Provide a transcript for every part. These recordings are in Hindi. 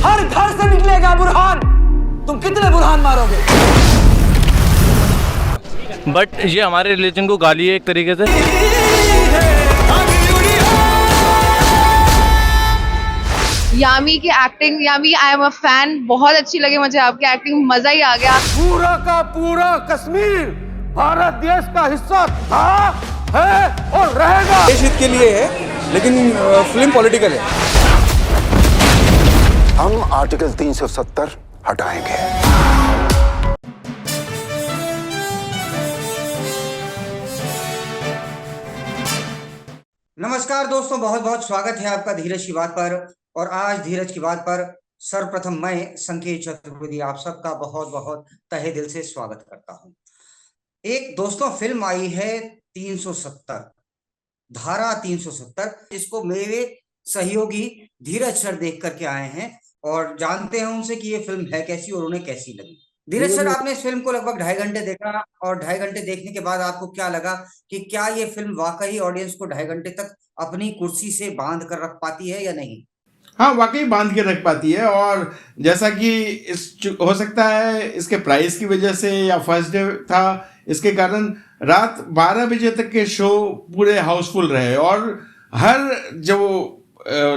हर घर से निकलेगा बुरहान। तुम कितने बुरहान मारोगे? बट ये हमारे रिलीजन को गाली है एक तरीके से। यामी की acting, Yami I am a fan, बहुत अच्छी लगी मुझे आपकी एक्टिंग, मजा ही आ गया। पूरा का पूरा कश्मीर भारत देश का हिस्सा था, है और रहेगा। देश हित के लिए है, लेकिन फिल्म पॉलिटिकल है। हम आर्टिकल 370 हटाएंगे। नमस्कार दोस्तों, बहुत बहुत स्वागत है आपका धीरज की बात पर। और आज धीरज की बात पर सर्वप्रथम मैं संकेत चतुर्वेदी आप सबका बहुत बहुत तहे दिल से स्वागत करता हूं। एक दोस्तों फिल्म आई है 370, धारा 370, जिसको मेरे सहयोगी धीरज सर देख करके आए हैं और जानते हैं उनसे कि ये फिल्म है कैसी और उन्हें कैसी लगी। धीरज सर, आपने इस फिल्म को लगभग 2.5 घंटे देखा और 2.5 घंटे देखने के बाद आपको क्या लगा कि क्या ये फिल्म वाकई ऑडियंस को 2.5 घंटे तक अपनी कुर्सी से बांध कर रख पाती है या नहीं? हाँ, वाकई बांध के रख पाती है। और जैसा कि हो सकता है इसके प्राइस की वजह से या फर्स्ट डे था, इसके कारण रात 12 बजे तक के शो पूरे हाउसफुल रहे और हर जो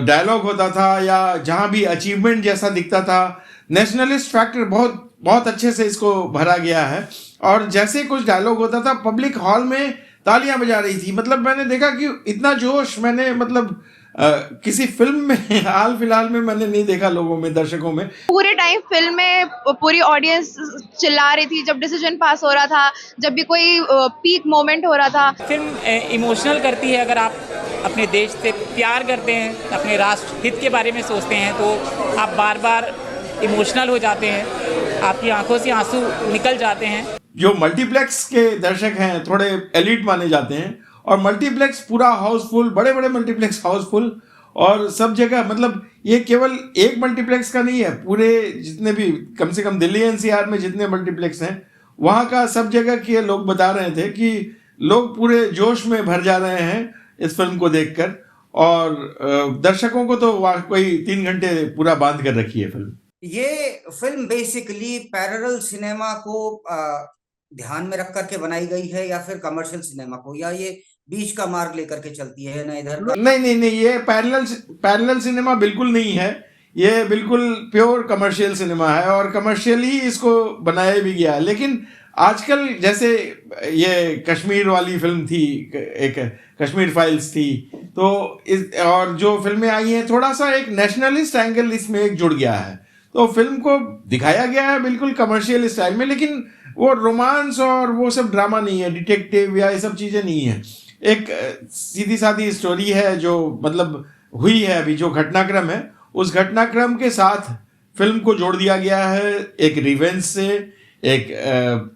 डायलॉग होता था या जहाँ भी अचीवमेंट जैसा दिखता था, नेशनलिस्ट फैक्टर बहुत बहुत अच्छे से इसको भरा गया है। और जैसे कुछ डायलॉग होता था, पब्लिक हॉल में तालियां बजा रही थी। मतलब मैंने देखा कि इतना जोश मैंने किसी फिल्म में हाल फिलहाल में मैंने नहीं देखा लोगों में, दर्शकों में। पूरे टाइम फिल्म में पूरी ऑडियंस चिल्ला रही थी, जब डिसीजन पास हो रहा था, जब भी कोई पीक मोमेंट हो रहा था। फिल्म इमोशनल करती है। अगर आप अपने देश से प्यार करते हैं, अपने राष्ट्र हित के बारे में सोचते हैं, तो आप बार बार इमोशनल हो जाते हैं, आपकी आंखों से आंसू निकल जाते हैं। जो मल्टीप्लेक्स के दर्शक हैं थोड़े एलिट माने जाते हैं, और मल्टीप्लेक्स पूरा हाउसफुल, बड़े बड़े मल्टीप्लेक्स हाउसफुल, और सब जगह। मतलब ये केवल एक मल्टीप्लेक्स का नहीं है, पूरे जितने भी कम से कम दिल्ली एनसीआर में जितने मल्टीप्लेक्स हैं वहाँ का सब जगह के लोग बता रहे थे कि लोग पूरे जोश में भर जा रहे हैं इस फिल्म को देखकर। और दर्शकों को तो कोई 3 घंटे पूरा बांध कर रखी है फिल्म। ये फिल्म बेसिकली पैरेलल सिनेमा को ध्यान में रख करके बनाई गई है या फिर कमर्शियल सिनेमा को, या ये बीच का मार्ग लेकर के चलती है ना इधर? नहीं, ये पैरेलल सिनेमा बिल्कुल नहीं है। ये बिल्कुल प्योर कमर्शियल सिनेमा है और कमर्शियल ही इसको बनाया भी गया है। लेकिन आजकल जैसे ये कश्मीर वाली फिल्म थी, एक कश्मीर फाइल्स थी, तो और जो फिल्में आई हैं, थोड़ा सा एक नेशनलिस्ट एंगल इसमें एक जुड़ गया है। तो फिल्म को दिखाया गया है बिल्कुल कमर्शियल स्टाइल में, लेकिन वो रोमांस और वो सब ड्रामा नहीं है, डिटेक्टिव या ये सब चीज़ें नहीं है। एक सीधी सादी स्टोरी है जो मतलब हुई है अभी, जो घटनाक्रम है उस घटनाक्रम के साथ फिल्म को जोड़ दिया गया है। एक रिवेंज से, एक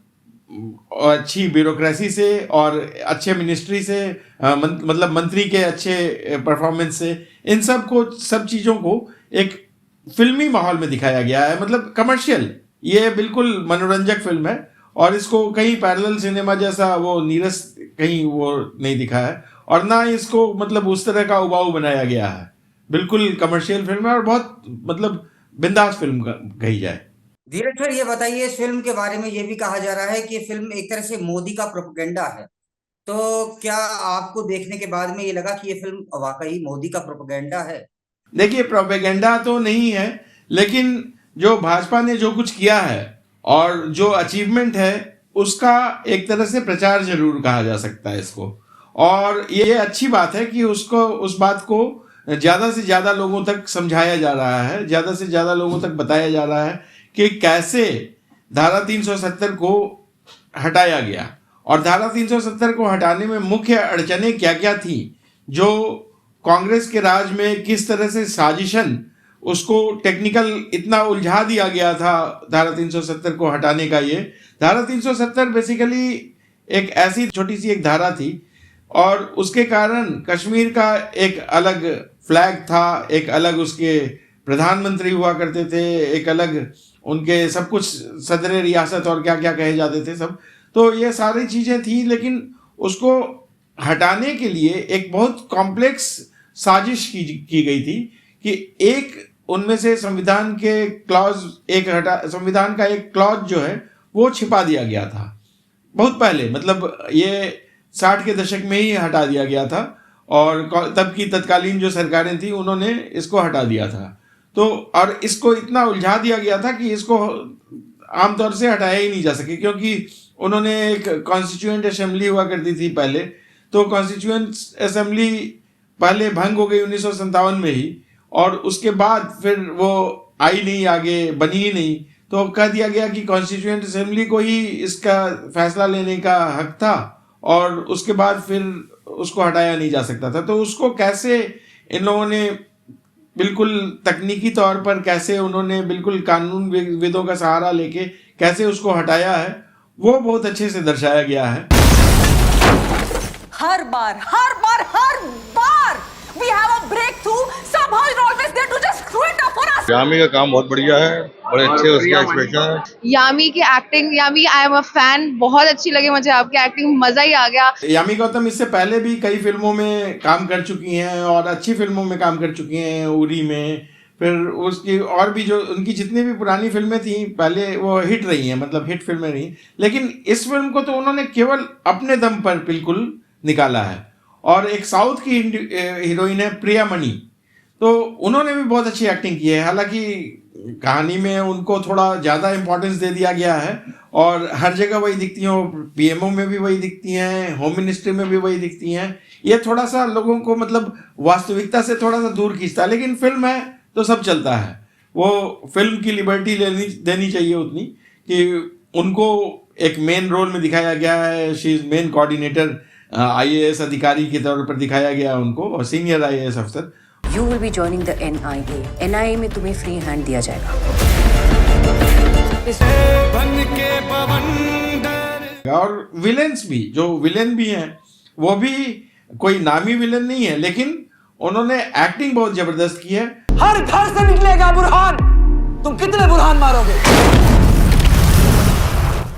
अच्छी ब्यूरोक्रेसी से और अच्छे मिनिस्ट्री से, मतलब मंत्री के अच्छे परफॉर्मेंस से, इन सब चीज़ों को एक फिल्मी माहौल में दिखाया गया है। मतलब कमर्शियल, ये बिल्कुल मनोरंजक फिल्म है और इसको कहीं पैरेलल सिनेमा जैसा वो नीरस कहीं वो नहीं दिखा है, और ना इसको मतलब उस तरह का उबाऊ बनाया गया है। बिल्कुल कमर्शियल फिल्म है और बहुत मतलब बिंदास फिल्म कही जाए। धीरज सर, ये बताइए, इस फिल्म के बारे में ये भी कहा जा रहा है कि फिल्म एक तरह से मोदी का प्रोपेगेंडा है, तो क्या आपको देखने के बाद में ये लगा कि ये फिल्म वाकई मोदी का प्रोपेगेंडा है? देखिए, प्रोपेगेंडा तो नहीं है, लेकिन जो भाजपा ने जो कुछ किया है और जो अचीवमेंट है उसका एक तरह से प्रचार जरूर कहा जा सकता है इसको। और ये अच्छी बात है कि उस बात को ज़्यादा से ज़्यादा लोगों तक समझाया जा रहा है, ज़्यादा से ज़्यादा लोगों तक बताया जा रहा है कि कैसे धारा 370 को हटाया गया और धारा 370 को हटाने में मुख्य अड़चनें क्या क्या थी, जो कांग्रेस के राज में किस तरह से साजिशन उसको टेक्निकल इतना उलझा दिया गया था धारा 370 को हटाने का। ये धारा 370 बेसिकली एक ऐसी छोटी सी एक धारा थी और उसके कारण कश्मीर का एक अलग फ्लैग था, एक अलग उसके प्रधानमंत्री हुआ करते थे, एक अलग उनके सब कुछ सदर रियासत और क्या क्या कहे जाते थे सब। तो ये सारी चीज़ें थी, लेकिन उसको हटाने के लिए एक बहुत कॉम्प्लेक्स साजिश की गई थी कि एक उनमें से संविधान के संविधान का एक क्लॉज जो है वो छिपा दिया गया था बहुत पहले, मतलब ये 60 के दशक में ही हटा दिया गया था और तब की तत्कालीन जो सरकारें थी उन्होंने इसको हटा दिया था। तो और इसको इतना उलझा दिया गया था कि इसको आमतौर से हटाया ही नहीं जा सके, क्योंकि उन्होंने एक कॉन्स्टिट्यूएंट असेंबली हुआ करती थी पहले, तो कॉन्स्टिट्यूएंट असेंबली पहले भंग हो गई 1957 में ही, और उसके बाद फिर वो आई नहीं, आगे बनी ही नहीं। तो कह दिया गया कि कॉन्स्टिट्यूएंट असेंबली को ही इसका फैसला लेने का हक था और उसके बाद फिर उसको हटाया नहीं जा सकता था। तो उसको कैसे इन लोगों ने बिल्कुल तकनीकी तौर पर कैसे उन्होंने बिल्कुल कानून विदों का सहारा लेके कैसे उसको हटाया है वो बहुत अच्छे से दर्शाया गया है। हर बार we have a breakthrough, somehow you're always there to just screw it up for us. यामी का काम बहुत बढ़िया है, बड़े अच्छे उसके एक्सप्रेशन है। यामी की acting, Yami I am a fan, बहुत अच्छी लगी मुझे आपकी एक्टिंग, मजा ही आ गया। यामी गौतम इससे पहले भी कई फिल्मों में काम कर चुकी हैं और अच्छी फिल्मों में काम कर चुकी हैं, उरी में, फिर उसकी और भी जो उनकी जितनी भी पुरानी फिल्में थी पहले वो हिट रही हैं, मतलब हिट फिल्में रही। लेकिन इस फिल्म को तो उन्होंने केवल अपने दम पर बिल्कुल निकाला है। और एक साउथ की हीरोइन है प्रिया मणि, तो उन्होंने भी बहुत अच्छी एक्टिंग की है। हालांकि कहानी में उनको थोड़ा ज़्यादा इम्पोर्टेंस दे दिया गया है और हर जगह वही दिखती हैं, पीएमओ में भी वही दिखती हैं, होम मिनिस्ट्री में भी वही दिखती हैं। ये थोड़ा सा लोगों को मतलब वास्तविकता से थोड़ा सा दूर खींचता है, लेकिन फिल्म है तो सब चलता है। वो फिल्म की लिबर्टी देनी चाहिए उतनी कि उनको एक मेन रोल में दिखाया गया है। She is main coordinator, IAS अधिकारी के तौर पर दिखाया गया उनको, और सीनियर आईएएस अफसर। You will be joining the NIA. NIA में तुम्हें फ्री हैंड दिया जाएगा। और विलेन्स भी, जो विलेन भी हैं वो भी कोई नामी विलेन नहीं है, लेकिन उन्होंने एक्टिंग बहुत जबरदस्त की है। हर घर से निकलेगा बुरहान, तुम कितने बुरहान मारोगे?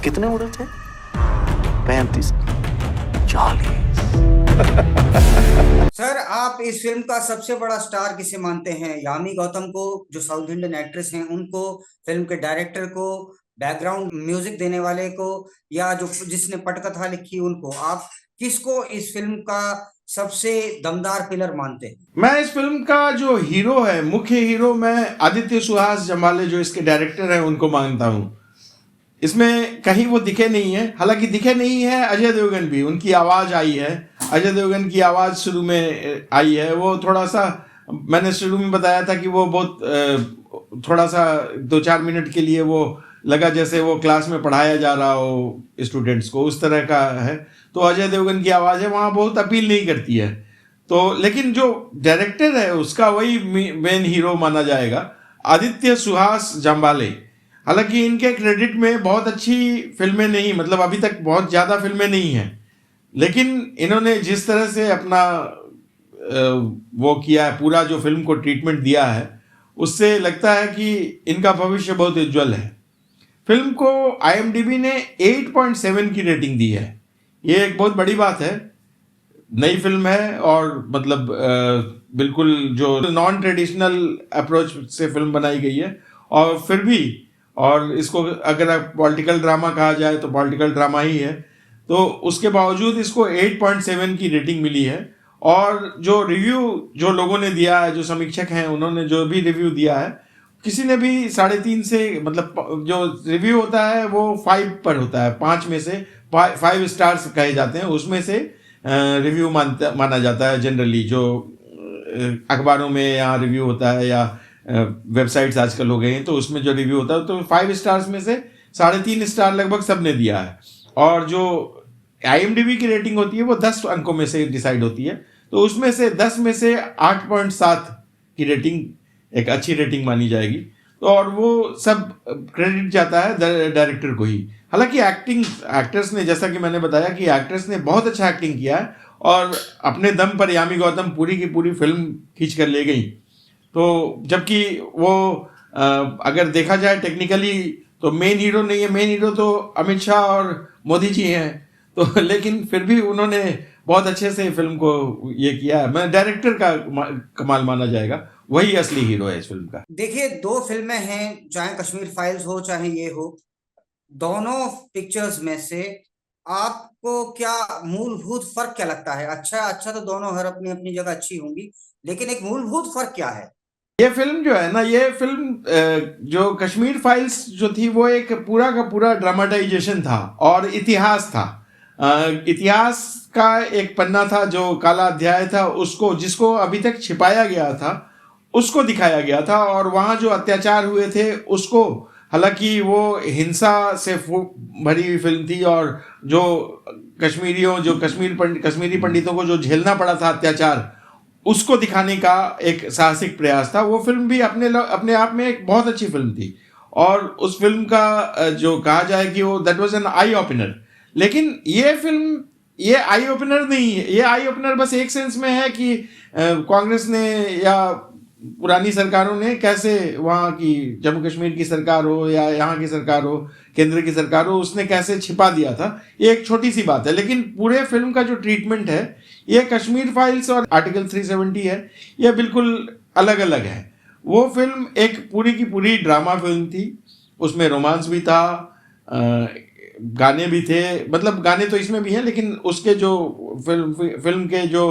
कितने उड़े थे? 35, 40। सर, आप इस फिल्म का सबसे बड़ा स्टार किसे मानते हैं? यामी गौतम को, जो साउथ इंडियन एक्ट्रेस हैं, उनको, फिल्म के डायरेक्टर को, बैकग्राउंड म्यूजिक देने वाले को, या जो जिसने पटकथा लिखी उनको? आप किसको इस फिल्म का सबसे दमदार पिलर मानते हैं? मैं इस फिल्म का जो हीरो है, मुख्य हीरो, मैं आदित्य सुहास जम्बाले जो इसके डायरेक्टर हैं उनको मानता हूँ। इसमें कहीं वो दिखे नहीं है, हालांकि दिखे नहीं है अजय देवगन भी, उनकी आवाज़ आई है, अजय देवगन की आवाज़ शुरू में आई है। वो थोड़ा सा, मैंने शुरू में बताया था कि वो बहुत थोड़ा सा 2-4 मिनट के लिए वो लगा जैसे वो क्लास में पढ़ाया जा रहा हो स्टूडेंट्स को, उस तरह का है। तो अजय देवगन की आवाज़ है, वहाँ बहुत अपील नहीं करती है। तो लेकिन जो डायरेक्टर है उसका वही मेन हीरो माना जाएगा, आदित्य सुहास जम्बाले। हालांकि इनके क्रेडिट में बहुत अच्छी फिल्में नहीं, मतलब अभी तक बहुत ज़्यादा फिल्में नहीं हैं, लेकिन इन्होंने जिस तरह से अपना वो किया है, पूरा जो फिल्म को ट्रीटमेंट दिया है, उससे लगता है कि इनका भविष्य बहुत उज्ज्वल है। फिल्म को IMDb ने 8.7 की रेटिंग दी है। ये एक बहुत बड़ी बात है। नई फिल्म है और मतलब बिल्कुल जो नॉन ट्रेडिशनल अप्रोच से फिल्म बनाई गई है, और फिर भी, और इसको अगर पॉलिटिकल ड्रामा कहा जाए तो पॉलिटिकल ड्रामा ही है, तो उसके बावजूद इसको 8.7 की रेटिंग मिली है। और जो रिव्यू जो लोगों ने दिया है, जो समीक्षक हैं उन्होंने जो भी रिव्यू दिया है, किसी ने भी 3.5 से, मतलब जो रिव्यू होता है वो 5 पर होता है, 5 में से 5 स्टार्स कहे जाते हैं, उसमें से रिव्यू माना जाता है जनरली। जो अखबारों में या रिव्यू होता है या वेबसाइट्स आजकल हो गए हैं तो उसमें जो रिव्यू होता है, तो 5 स्टार्स में से 3.5 स्टार लगभग सबने दिया है। और जो IMDb की रेटिंग होती है वो 10 अंकों में से डिसाइड होती है, तो उसमें से 10 में से 8.7 की रेटिंग एक अच्छी रेटिंग मानी जाएगी। तो और वो सब क्रेडिट जाता है डायरेक्टर को ही। हालांकि एक्टर्स ने, जैसा कि मैंने बताया कि एक्टर्स ने बहुत अच्छा एक्टिंग किया है और अपने दम पर यामी गौतम पूरी की पूरी फिल्म खींच कर ले गई। तो जबकि वो अगर देखा जाए टेक्निकली तो मेन हीरो नहीं है, मेन हीरो तो अमित शाह और मोदी जी हैं, तो लेकिन फिर भी उन्होंने बहुत अच्छे से फिल्म को ये किया है। मैं डायरेक्टर का कमाल माना जाएगा। वही असली हीरो है इस फिल्म का। देखिए, दो फिल्में हैं, चाहे कश्मीर फाइल्स हो चाहे ये हो, दोनों पिक्चर्स में से आपको क्या मूलभूत फर्क क्या लगता है? अच्छा तो दोनों हर अपनी अपनी जगह अच्छी होंगी, लेकिन एक मूलभूत फर्क क्या है? ये फिल्म जो है ना, ये फिल्म जो कश्मीर फाइल्स जो थी वो एक पूरा का पूरा ड्रामेटाइजेशन था और इतिहास था। इतिहास का एक पन्ना था जो काला अध्याय था, उसको जिसको अभी तक छिपाया गया था उसको दिखाया गया था, और वहाँ जो अत्याचार हुए थे उसको, हालांकि वो हिंसा से भरी हुई फिल्म थी और जो कश्मीरी पंडितों को जो झेलना पड़ा था अत्याचार, उसको दिखाने का एक साहसिक प्रयास था। वो फिल्म भी अपने आप में एक बहुत अच्छी फिल्म थी, और उस फिल्म का जो कहा जाए कि वो that was an eye opener. लेकिन ये फिल्म ये आई ओपनर नहीं है। ये आई ओपनर बस एक सेंस में है कि कांग्रेस ने या पुरानी सरकारों ने कैसे, वहाँ की जम्मू कश्मीर की सरकार हो या यहाँ की सरकार हो, केंद्र की सरकार हो, उसने कैसे छिपा दिया था। ये एक छोटी सी बात है, लेकिन पूरे फिल्म का जो ट्रीटमेंट है, ये कश्मीर फाइल्स और आर्टिकल 370 है, ये बिल्कुल अलग अलग है। वो फिल्म एक पूरी की पूरी ड्रामा फिल्म थी, उसमें रोमांस भी था, गाने भी थे, मतलब गाने तो इसमें भी हैं, लेकिन उसके जो फिल्म के जो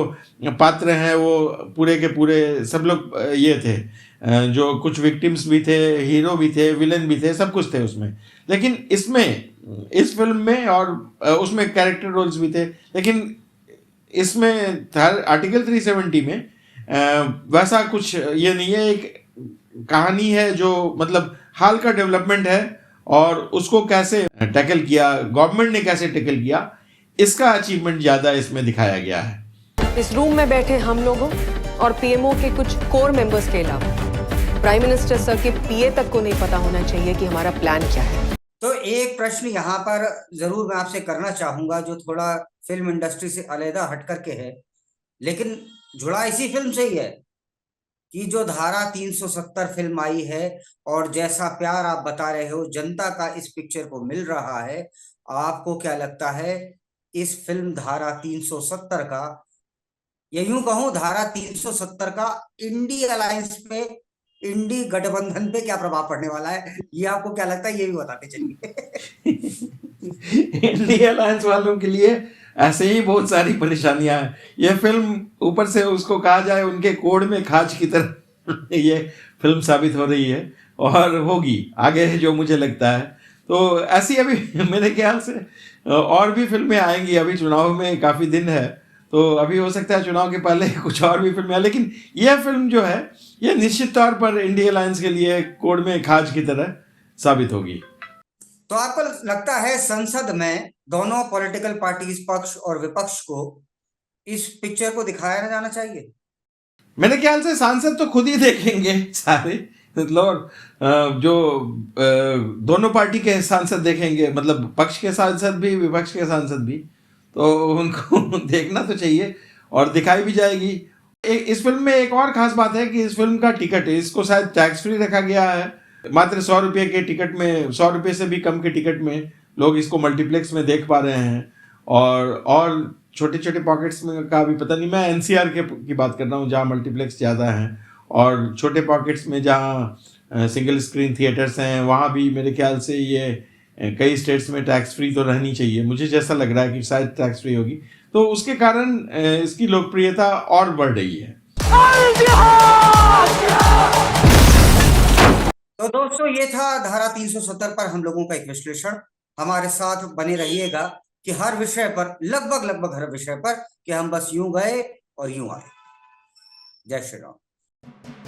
पात्र हैं वो पूरे के पूरे सब लोग ये थे, जो कुछ विक्टिम्स भी थे, हीरो भी थे, विलन भी थे, सब कुछ थे उसमें। लेकिन इसमें, इस फिल्म में और उसमें कैरेक्टर रोल्स भी थे, लेकिन इसमें आर्टिकल 370 में वैसा कुछ ये नहीं है। एक कहानी है जो मतलब हाल का डेवलपमेंट है, और उसको कैसे टैकल किया, गवर्नमेंट ने कैसे टैकल किया, इसका अचीवमेंट ज़्यादा इसमें दिखाया गया है। इस रूम में बैठे हम लोगों और पीएमओ के कुछ कोर मेंबर्स के अलावा प्राइम मिनिस्टर सर के पीए तक को नहीं पता होना चाहिए कि हमारा प्लान क्या है। तो एक प्रश्न यहाँ पर जरूर मैं आपसे करना चाहूंगा, जो थोड़ा फिल्म इंडस्ट्री से अलग हट करके है, लेकिन जुड़ा इसी फिल्म से ही है, कि जो धारा 370 फिल्म आई है और जैसा प्यार आप बता रहे हो जनता का इस पिक्चर को मिल रहा है, आपको क्या लगता है इस फिल्म धारा 370 का, या यूं कहूं धारा 370 का इंडी अलायंस पे, इंडी गठबंधन पे क्या प्रभाव पड़ने वाला है, ये आपको क्या लगता है, ये भी बताते चलिए। इंडी अलायंस वालों के लिए ऐसे ही बहुत सारी परेशानियां हैं। ये फिल्म ऊपर से उसको कहा जाए उनके कोड में खाज की तरह ये फिल्म साबित हो रही है, और होगी आगे जो मुझे लगता है। तो ऐसी अभी मेरे ख्याल से और भी फिल्में आएंगी। अभी चुनाव में काफ़ी दिन है, तो अभी हो सकता है चुनाव के पहले कुछ और भी फिल्में आए, लेकिन यह फिल्म जो है ये निश्चित तौर पर इंडी अलायंस के लिए कोड में खाज की तरह साबित होगी। तो आपको लगता है संसद में दोनों पॉलिटिकल पार्टीज, पक्ष और विपक्ष को इस पिक्चर को दिखाया ना जाना चाहिए? मेरे ख्याल से सांसद तो खुद ही देखेंगे सारे, मतलब जो दोनों पार्टी के सांसद देखेंगे, मतलब पक्ष के सांसद भी विपक्ष के सांसद भी, तो उनको देखना तो चाहिए और दिखाई भी जाएगी। इस फिल्म में एक और खास बात है कि इस फिल्म का टिकट, इसको शायद टैक्स फ्री रखा गया है। मात्र 100 रुपये के टिकट में, 100 रुपये से भी कम के टिकट में लोग इसको मल्टीप्लेक्स में देख पा रहे हैं, और छोटे छोटे पॉकेट्स में का भी पता नहीं, मैं एनसीआर की बात कर रहा हूँ जहाँ मल्टीप्लेक्स ज़्यादा हैं, और छोटे पॉकेट्स में जहाँ सिंगल स्क्रीन थिएटर्स हैं वहाँ भी मेरे ख्याल से ये कई स्टेट्स में टैक्स फ्री तो रहनी चाहिए। मुझे जैसा लग रहा है कि शायद टैक्स फ्री होगी, तो उसके कारण इसकी लोकप्रियता और बढ़ रही है। तो दोस्तों, ये था धारा 370 पर हम लोगों का एक विश्लेषण। हमारे साथ बने रहिएगा कि हर विषय पर, लगभग हर विषय पर, कि हम बस यूं गए और यूं आए। जय श्री राम।